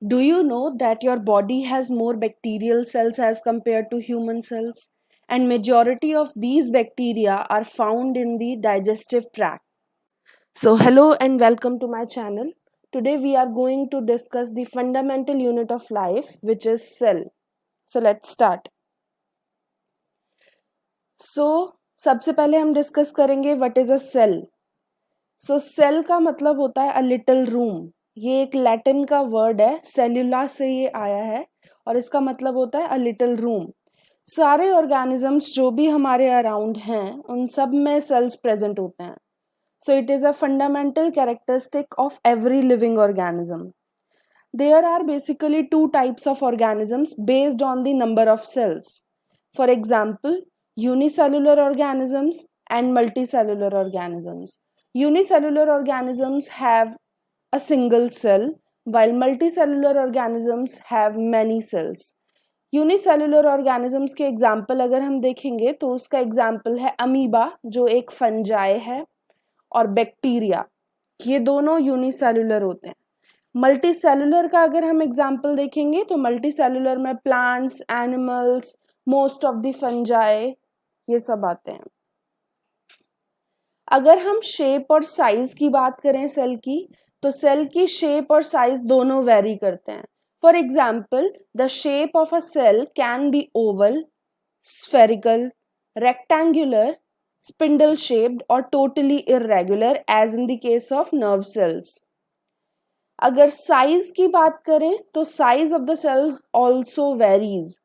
Do you know that your body has more bacterial cells as compared to human cells? And majority of these bacteria are found in the digestive tract. So hello and welcome to my channel. Today we are going to discuss the fundamental unit of life, which is cell. So let's start. सबसे पहले हम discuss करेंगे what is a cell. Cell का मतलब होता है a little room. ये एक लैटिन का वर्ड है, सेल्यूला से ये आया है और इसका मतलब होता है अ लिटिल रूम. सारे ऑर्गेनिजम्स जो भी हमारे अराउंड हैं उन सब में सेल्स प्रेजेंट होते हैं. So it is a fundamental characteristic of every living organism. There are basically two types of organisms based on the number of cells. For example, unicellular organisms and multicellular organisms. Unicellular organisms have a single cell, while multicellular organisms have many cells. Unicellular organisms के example अगर हम देखेंगे तो उसका example है amoeba, जो एक fungi है, और बैक्टीरिया. ये दोनों यूनिसेलुलर होते हैं. मल्टी सेलुलर का अगर हम एग्जाम्पल देखेंगे तो मल्टी सेलुलर में plants, animals, most of the fungi, ये सब आते हैं. अगर हम शेप और साइज की बात करें सेल की, तो सेल की शेप और साइज दोनों वेरी करते हैं. For example, the shape of a cell can be oval, spherical, rectangular, spindle shaped और totally irregular as in the case of nerve cells. अगर साइज की बात करें तो size of the cell also varies.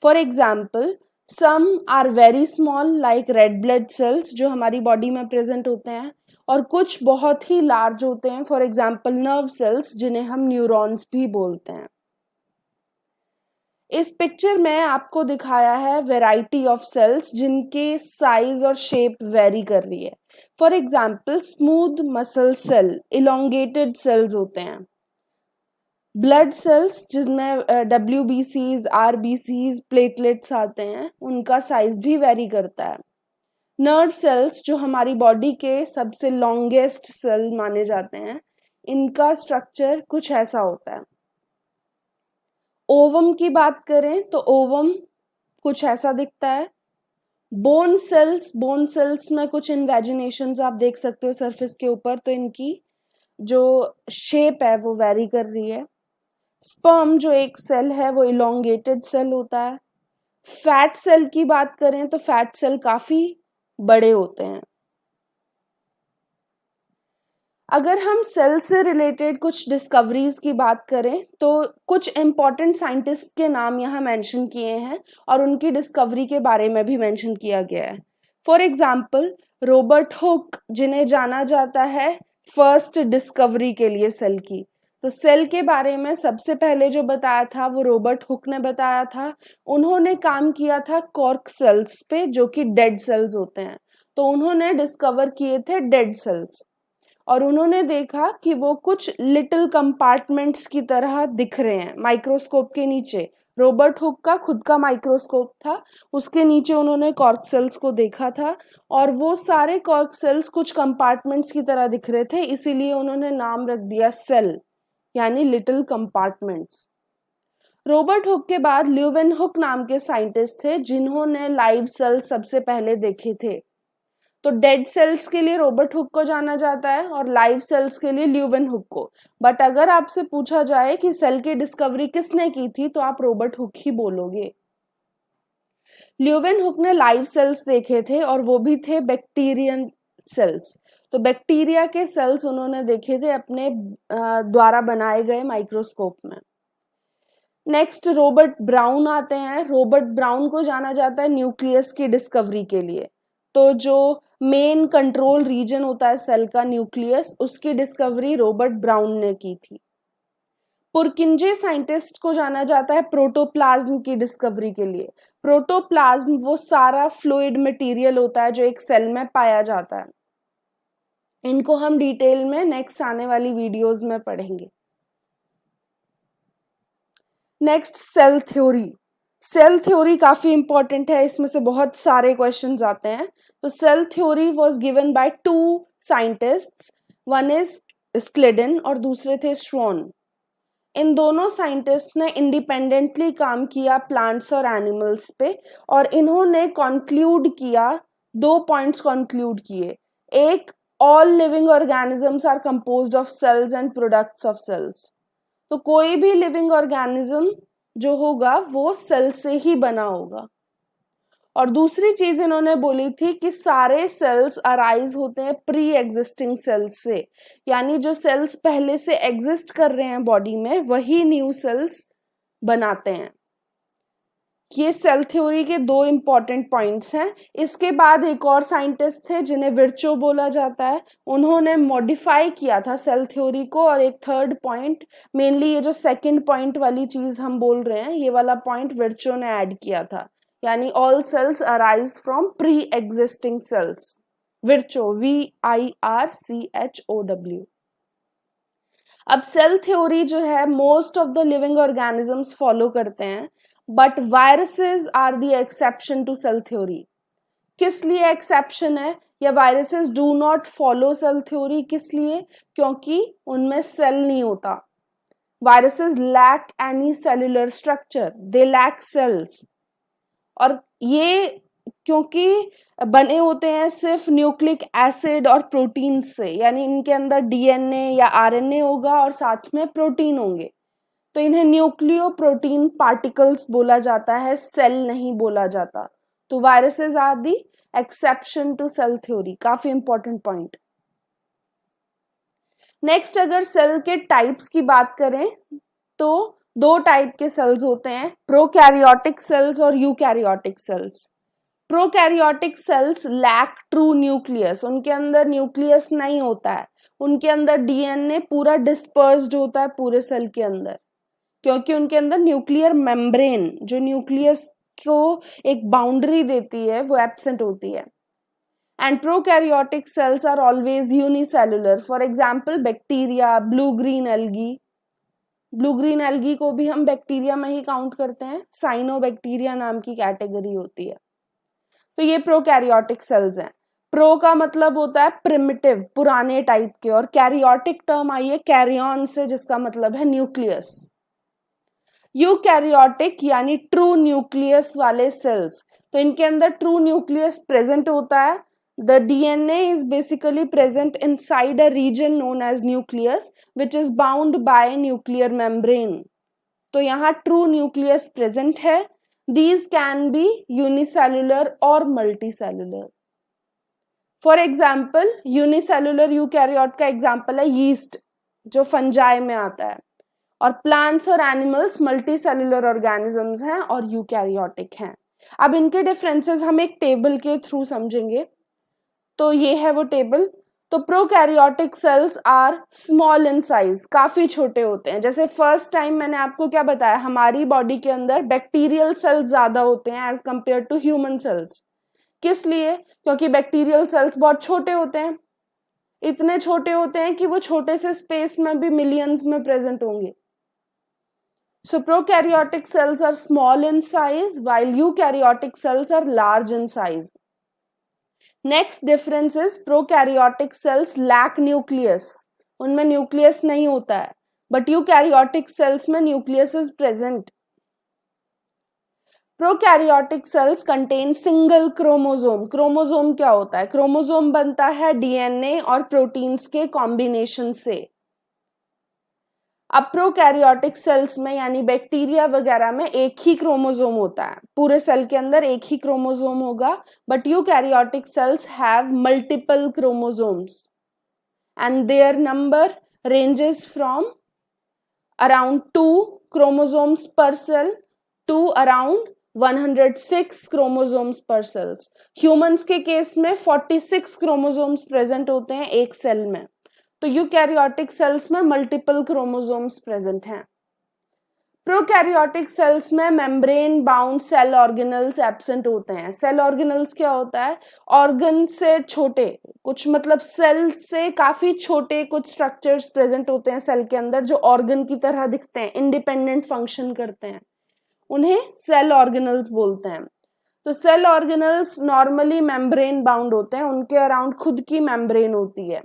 For example, some are very small like red blood cells जो हमारी body में present होते हैं, और कुछ बहुत ही लार्ज होते हैं, फॉर एग्जाम्पल नर्व सेल्स जिन्हें हम न्यूरॉन्स भी बोलते हैं. इस पिक्चर में आपको दिखाया है वेराइटी ऑफ सेल्स जिनके साइज और शेप वेरी कर रही है. For example, smooth muscle cell elongated cells होते हैं. ब्लड सेल्स जिसमें WBCs, RBCs, प्लेटलेट्स आते हैं, उनका साइज भी वेरी करता है. नर्व सेल्स जो हमारी बॉडी के सबसे लॉन्गेस्ट सेल माने जाते हैं, इनका स्ट्रक्चर कुछ ऐसा होता है. ओवम की बात करें तो ओवम कुछ ऐसा दिखता है. बोन सेल्स में कुछ इन्वेजिनेशंस आप देख सकते हो सरफेस के ऊपर, तो इनकी जो शेप है वो वेरी कर रही है. स्पर्म जो एक सेल है वो इलोंगेटेड सेल होता है. फैट सेल की बात करें तो फैट सेल काफी बड़े होते हैं. अगर हम सेल से रिलेटेड कुछ डिस्कवरीज की बात करें तो कुछ इंपॉर्टेंट साइंटिस्ट के नाम यहाँ मेंशन किए हैं और उनकी डिस्कवरी के बारे में भी मेंशन किया गया है. फॉर एग्जाम्पल, रॉबर्ट हुक, जिन्हें जाना जाता है फर्स्ट डिस्कवरी के लिए सेल की. तो सेल के बारे में सबसे पहले जो बताया था वो रॉबर्ट हुक ने बताया था. उन्होंने काम किया था कॉर्क सेल्स पे, जो कि डेड सेल्स होते हैं. तो उन्होंने डिस्कवर किए थे डेड सेल्स और उन्होंने देखा कि वो कुछ लिटिल कंपार्टमेंट्स की तरह दिख रहे हैं माइक्रोस्कोप के नीचे. रॉबर्ट हुक का खुद का माइक्रोस्कोप था, उसके नीचे उन्होंने कॉर्क सेल्स को देखा था और वो सारे कॉर्क सेल्स कुछ कंपार्टमेंट्स की तरह दिख रहे थे, इसीलिए उन्होंने नाम रख दिया सेल, यानी लिटिल कंपार्टमेंट्स. रॉबर्ट हुक के बाद ल्यूवेन हुक नाम के साइंटिस्ट थे जिन्होंने लाइव सेल्स सबसे पहले देखे थे. तो डेड सेल्स के लिए रॉबर्ट हुक को जाना जाता है और लाइव सेल्स के लिए ल्यूवेन हुक को. बट अगर आपसे पूछा जाए कि सेल की डिस्कवरी किसने की थी तो आप रॉबर्ट हुक ही बोलोगे. ल्यूवेन हुक ने लाइव सेल्स देखे थे और वो भी थे बैक्टीरियन सेल्स. तो बैक्टीरिया के सेल्स उन्होंने देखे थे अपने द्वारा बनाए गए माइक्रोस्कोप में. नेक्स्ट रॉबर्ट ब्राउन आते हैं. रॉबर्ट ब्राउन को जाना जाता है न्यूक्लियस की डिस्कवरी के लिए. तो जो मेन कंट्रोल रीजन होता है सेल का, न्यूक्लियस, उसकी डिस्कवरी रॉबर्ट ब्राउन ने की थी. पुरकिंजे साइंटिस्ट को जाना जाता है प्रोटोप्लाज्म की डिस्कवरी के लिए. प्रोटोप्लाज्म वो सारा फ्लूइड मटेरियल होता है जो एक सेल में पाया जाता है. इनको हम डिटेल में नेक्स्ट आने वाली वीडियोस में पढ़ेंगे. Next, cell theory. Cell theory काफी इंपॉर्टेंट है, इसमें से बहुत सारे क्वेश्चंस आते हैं. तो cell theory was given by two scientists, one is Schleiden और दूसरे थे श्रोन. इन दोनों साइंटिस्ट ने इंडिपेंडेंटली काम किया प्लांट्स और एनिमल्स पे, और इन्होंने कंक्लूड किया, 2 पॉइंट्स कंक्लूड किए। एक, all living organisms are composed of cells and products of cells. तो कोई भी लिविंग ऑर्गेनिज्म जो होगा वो सेल से ही बना होगा। और दूसरी चीज इन्होंने बोली थी कि सारे सेल्स अराइज होते हैं प्री एग्जिस्टिंग सेल्स से, यानी जो सेल्स पहले से एग्जिस्ट कर रहे हैं बॉडी में वही न्यू सेल्स बनाते हैं। ये सेल थ्योरी के 2 इंपॉर्टेंट पॉइंट्स हैं। इसके बाद एक और साइंटिस्ट थे जिन्हें विर्चो बोला जाता है, उन्होंने मॉडिफाई किया था सेल थ्योरी को, और एक थर्ड पॉइंट, मेनली ये जो सेकंड पॉइंट वाली चीज हम बोल रहे हैं, ये वाला पॉइंट विर्चो ने ऐड किया था, यानी all cells arise from pre existing cells. Virchow, VIRCHOW। अब सेल थ्योरी जो है most of the living organisms follow करते हैं, but viruses are the exception to cell theory. किस लिए एक्सेप्शन है, या viruses do not follow cell theory, किस लिए? क्योंकि उनमें सेल नहीं होता। Viruses lack any cellular structure, they lack cells. और ये क्योंकि बने होते हैं सिर्फ न्यूक्लिक एसिड और प्रोटीन से, यानी इनके अंदर DNA या RNA होगा और साथ में प्रोटीन होंगे, तो इन्हें न्यूक्लियो प्रोटीन पार्टिकल्स बोला जाता है, सेल नहीं बोला जाता। तो viruses are the exception to cell theory. काफी इंपॉर्टेंट पॉइंट। नेक्स्ट, अगर सेल के टाइप्स की बात करें तो 2 टाइप के सेल्स होते हैं, प्रोकैरियोटिक सेल्स और eukaryotic cells. Prokaryotic cells lack true nucleus, उनके अंदर न्यूक्लियस नहीं होता है, उनके अंदर DNA पूरा डिस्पर्स्ड होता है पूरे सेल के अंदर, क्योंकि उनके अंदर न्यूक्लियर मेम्ब्रेन जो न्यूक्लियस को एक बाउंड्री देती है वो एब्सेंट होती है। And prokaryotic cells are always unicellular. For example bacteria, blue green algae, blue green algae को भी हम बैक्टीरिया में ही काउंट करते हैं, साइनोबैक्टीरिया नाम की कैटेगरी होती है। तो ये प्रोकैरियोटिक सेल्स हैं। प्रो का मतलब होता है प्रिमिटिव, पुराने टाइप के, और कैरियोटिक टर्म आई है कैरियन से, जिसका मतलब है न्यूक्लियस। यूकैरियोटिक यानी ट्रू न्यूक्लियस वाले सेल्स, तो इनके अंदर ट्रू न्यूक्लियस प्रेजेंट होता है। The DNA is basically present inside a region known as nucleus, which is bound by nuclear membrane. तो यहाँ ट्रू न्यूक्लियस प्रेजेंट है। These can be unicellular or multicellular. For example, unicellular eukaryote का example है yeast, जो fungi में आता है, और प्लांट्स और एनिमल्स मल्टीसेल्युलर ऑर्गेनिजम्स हैं और यूकैरियोटिक हैं। अब इनके डिफरेंसेस हम एक टेबल के थ्रू समझेंगे। तो ये है वो टेबल। तो prokaryotic cells are small in size, काफी छोटे होते हैं। जैसे फर्स्ट टाइम मैंने आपको क्या बताया, हमारी बॉडी के अंदर बैक्टीरियल सेल्स ज्यादा होते हैं as compare to human cells. किस लिए? क्योंकि बैक्टीरियल सेल्स बहुत छोटे होते हैं, इतने छोटे होते हैं कि वो छोटे से स्पेस में भी मिलियंस में प्रेजेंट होंगे। So prokaryotic cells are small in size while eukaryotic cells are large in size. Next difference is prokaryotic cells lack nucleus. उनमें न्यूक्लियस नहीं होता है, but eukaryotic cells में nucleus is present. Prokaryotic cells contain single chromosome. Chromosome क्या होता है? Chromosome बनता है DNA और प्रोटीन्स के कॉम्बिनेशन से। अब प्रोकैरियोटिक सेल्स में यानी बैक्टीरिया वगैरह में एक ही क्रोमोसोम होता है, पूरे सेल के अंदर एक ही क्रोमोसोम होगा। But eukaryotic cells have multiple chromosomes and their number ranges from around 2 chromosomes per cell to around 106 chromosomes per cells. Humans के केस में 46 क्रोमोसोम्स प्रेजेंट होते हैं एक सेल में। तो यूकैरियोटिक सेल्स में मल्टीपल क्रोमोसोम्स प्रेजेंट हैं। प्रोकैरियोटिक सेल्स में membrane bound cell organelles absent होते हैं। सेल ऑर्गेनल्स क्या होता है? ऑर्गन से छोटे कुछ, मतलब सेल से काफी छोटे कुछ स्ट्रक्चर्स प्रेजेंट होते हैं सेल के अंदर, जो ऑर्गन की तरह दिखते हैं, इंडिपेंडेंट फंक्शन करते हैं, उन्हें सेल ऑर्गेनल्स बोलते हैं। तो cell organelles normally membrane bound होते हैं, उनके अराउंड खुद की मेम्ब्रेन होती है।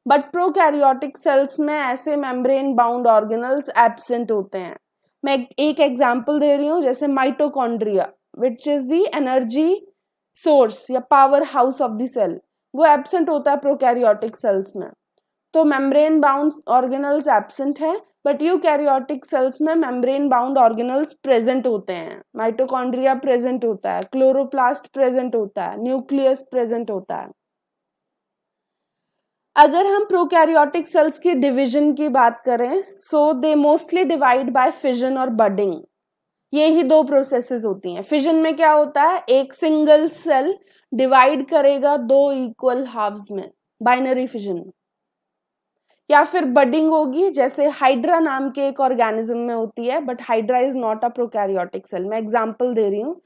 बट प्रोकैरियोटिक सेल्स में ऐसे मेम्ब्रेन बाउंड ऑर्गेनल्स एब्सेंट होते हैं। मैं एक एग्जांपल दे रही हूँ, जैसे mitochondria which is the energy source या power house of the cell, वो एब्सेंट होता है प्रोकैरियोटिक सेल्स में। तो मेम्ब्रेन बाउंड ऑर्गेनल्स एब्सेंट है, बट यूकैरियोटिक सेल्स में मेम्ब्रेन बाउंड ऑर्गेनल्स प्रेजेंट होते हैं। माइटोकॉन्ड्रिया प्रेजेंट होता है, क्लोरोप्लास्ट प्रेजेंट होता है, न्यूक्लियस प्रेजेंट होता है। अगर हम प्रोकैरियोटिक सेल्स की डिवीजन की बात करें, so they mostly divide by fission और बडिंग। ये ही दो प्रोसेसेस होती हैं। फिजन में क्या होता है, एक सिंगल सेल डिवाइड करेगा दो इक्वल हाफ्स में, बाइनरी फिजन। या फिर बडिंग होगी, जैसे हाइड्रा नाम के एक ऑर्गेनिज्म में होती है, but hydra is not a prokaryotic cell. मैं एग्जांपल दे रही हूँ,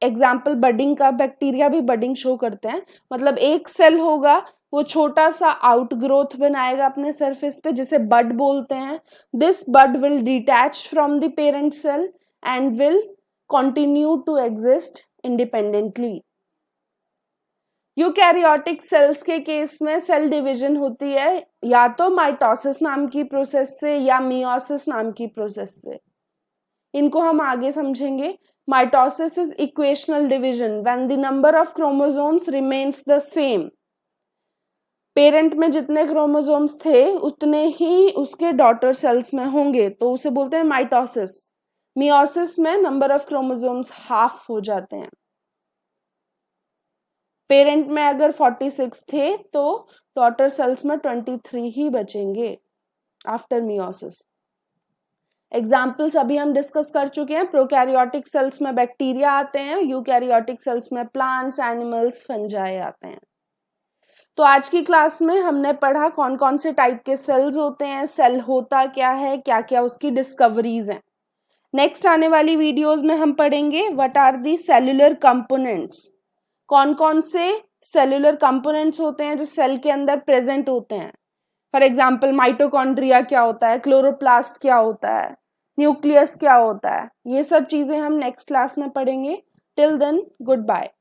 एग्जाम्पल बडिंग का, बैक्टीरिया भी बडिंग शो करते हैं। मतलब एक सेल होगा, वो छोटा सा आउटग्रोथ बनाएगा अपने सरफेस पे, जिसे बड बोलते हैं। This bud will detach from the parent cell and will continue to exist independently. Eukaryotic cells के केस में सेल डिवीजन होती है या तो माइटोसिस नाम की प्रोसेस से या मियोसिस नाम की प्रोसेस से। इनको हम आगे समझेंगे। Mitosis is equational division when the number of chromosomes remains the same. Parent में जितने क्रोमोसोम्स थे उतने ही उसके डॉटर सेल्स में होंगे, तो उसे बोलते हैं माइटोसिस। मियोसिस में नंबर ऑफ क्रोमोसोम्स हाफ हो जाते हैं। पेरेंट में अगर 46 थे तो डॉटर सेल्स में 23 ही बचेंगे आफ्टर मियोसिस। एग्जाम्पल्स अभी हम डिस्कस कर चुके हैं। प्रोकैरियोटिक सेल्स में बैक्टीरिया आते हैं, यूकैरियोटिक सेल्स में प्लांट्स, एनिमल्स, फंजाई आते हैं। तो आज की क्लास में हमने पढ़ा कौन कौन से टाइप के सेल्स होते हैं, सेल होता क्या है, क्या क्या उसकी डिस्कवरीज हैं। नेक्स्ट आने वाली वीडियोस में हम पढ़ेंगे what are the cellular components, कौन कौन से सेल्यूलर कंपोनेंट्स होते हैं जो सेल के अंदर प्रेजेंट होते हैं। फॉर एग्जाम्पल माइटोकॉन्ड्रिया क्या होता है, क्लोरोप्लास्ट क्या होता है, न्यूक्लियस क्या होता है। ये सब चीजें हम नेक्स्ट क्लास में पढ़ेंगे। Till then good bye.